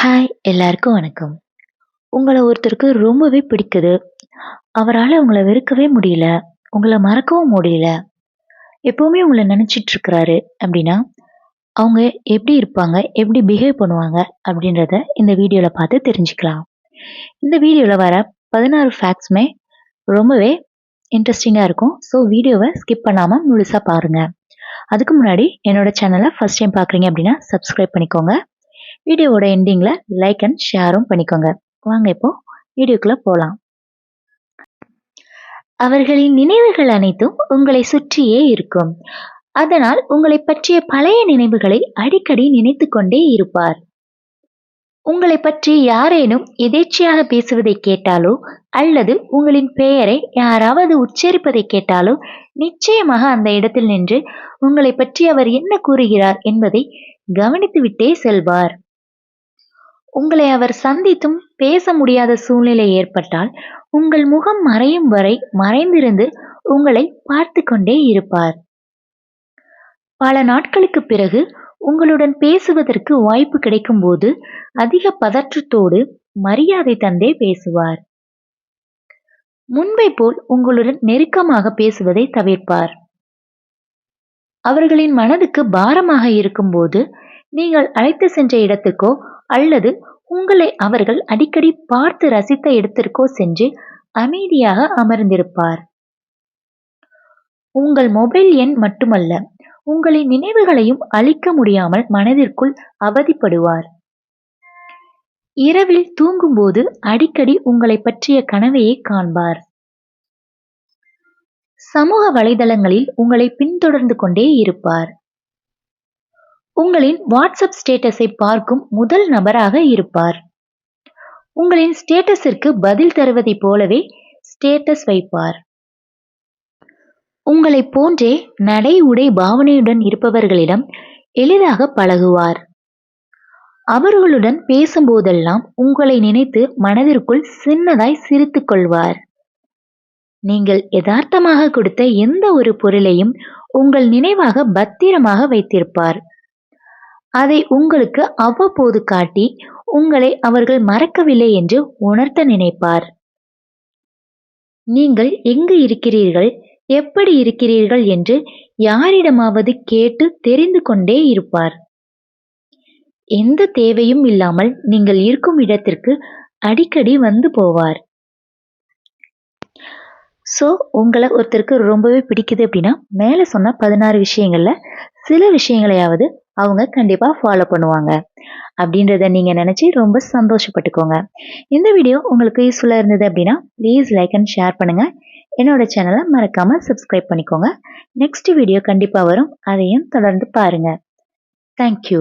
Hi எல்லாருக்கும் வணக்கம். உங்களை ஒருத்தருக்கு ரொம்பவே பிடிக்குது. அவரால் உங்களை வெறுக்கவே முடியல. உங்களை மறக்கவும் முடியல. எப்பவுமே உங்களை நினைச்சிட்டு இருக்கிறாரு அப்படின்னா, அவங்க எப்படி இருப்பாங்க? எப்படி பிஹேவ் பண்ணுவாங்க? அப்படின்றத இந்த வீடியோல பார்த்து தெரிஞ்சுக்கலாம். இந்த வீடியோல வர 16 ஃபேக்ட்ஸுமே ரொம்பவே இன்ட்ரெஸ்டிங்கா இருக்கும். ஸோ வீடியோவை ஸ்கிப் பண்ணாம முழுசா பாருங்க. அதுக்கு முன்னாடி என்னோட சேனலை ஃபர்ஸ்ட் டைம் பார்க்குறீங்க அப்படின்னா சப்ஸ்கிரைப் பண்ணிக்கோங்க. வீடியோவோட எண்டிங்ல லைக் அண்ட் ஷேரும் பண்ணிக்கோங்க. வாங்க இப்போ வீடியோக்குள்ள போலாம். அவர்களின் நினைவுகள் அனைத்தும் உங்களை சுற்றியே இருக்கும். அதனால் உங்களை பற்றிய பழைய நினைவுகளை அடிக்கடி நினைத்து கொண்டே இருப்பார். உங்களை பற்றி யாரேனும் எதேச்சையாக பேசுவதை கேட்டாலோ அல்லது உங்களின் பெயரை யாராவது உச்சரிப்பதை கேட்டாலோ நிச்சயமாக அந்த இடத்தில் நின்று உங்களை பற்றி அவர் என்ன கூறுகிறார் என்பதை கவனித்துவிட்டே செல்வார். உங்களை அவர் சந்தித்தும் பேச முடியாத சூழ்நிலை ஏற்பட்டால் உங்கள் முகம் மறையும் வரை மறைந்திருந்து உங்களை பார்த்து கொண்டே இருப்பார். பல நாட்களுக்கு பிறகு உங்களுடன் பேசுவதற்கு வாய்ப்பு கிடைக்கும் போது அதிக பதற்றத்தோடு மரியாதை தந்தே பேசுவார். முன்பை போல் உங்களுடன் நெருக்கமாக பேசுவதை தவிர்ப்பார். அவர்களின் மனதுக்கு பாரமாக இருக்கும்போது நீங்கள் அழைத்து சென்ற இடத்துக்கோ அல்லது உங்களை அவர்கள் அடிக்கடி பார்த்து ரசித்த இடத்திற்கோ சென்று அமைதியாக அமர்ந்திருப்பார். உங்கள் மொபைல் எண் மட்டுமல்ல, உங்களின் நினைவுகளையும் அழிக்க முடியாமல் மனதிற்குள் அவதிப்படுவார். இரவில் தூங்கும்போது அடிக்கடி உங்களை பற்றிய கனவையே காண்பார். சமூக வலைதளங்களில் உங்களை பின்தொடர்ந்து கொண்டே இருப்பார். உங்களின் வாட்ஸ்அப் ஸ்டேட்டஸை பார்க்கும் முதல் நபராக இருப்பார். உங்களின் ஸ்டேட்டஸிற்கு பதில் தருவதைப் போலவே ஸ்டேட்டஸ் வைப்பார். உங்களை போன்றே நடை உடை பாவனையுடன் இருப்பவர்களிடம் எளிதாக பழகுவார். அவர்களுடன் பேசும்போதெல்லாம் உங்களை நினைத்து மனதிற்குள் சின்னதாய் சிரித்துக் கொள்வார். நீங்கள் யதார்த்தமாக கொடுத்த எந்த ஒரு பொருளையும் உங்கள் நினைவாக பத்திரமாக வைத்திருப்பார். அதை உங்களுக்கு அவ்வப்போது காட்டி உங்களை அவர்கள் மறக்கவில்லை என்று உணர்த்த நினைப்பார். நீங்கள் எங்கு இருக்கிறீர்கள், எப்படி இருக்கிறீர்கள் என்று யாரிடமாவது கேட்டு தெரிந்து கொண்டே இருப்பார். எந்த தேவையும் இல்லாமல் நீங்கள் இருக்கும் இடத்திற்கு அடிக்கடி வந்து போவார். ஸோ உங்களை ஒருத்தருக்கு ரொம்பவே பிடிக்குது அப்படின்னா மேலே சொன்ன 16 விஷயங்கள்ல சில விஷயங்களையாவது அவங்க கண்டிப்பாக ஃபாலோ பண்ணுவாங்க அப்படின்றத நீங்கள் நினச்சி ரொம்ப சந்தோஷப்பட்டுக்கோங்க. இந்த வீடியோ உங்களுக்கு யூஸ்ஃபுல்லாக இருந்தது அப்படின்னா ப்ளீஸ் லைக் அண்ட் ஷேர் பண்ணுங்கள். என்னோட சேனலை மறக்காமல் சப்ஸ்கிரைப் பண்ணிக்கோங்க. நெக்ஸ்ட் வீடியோ கண்டிப்பாக வரும், அதையும் தொடர்ந்து பாருங்கள். தேங்க்யூ.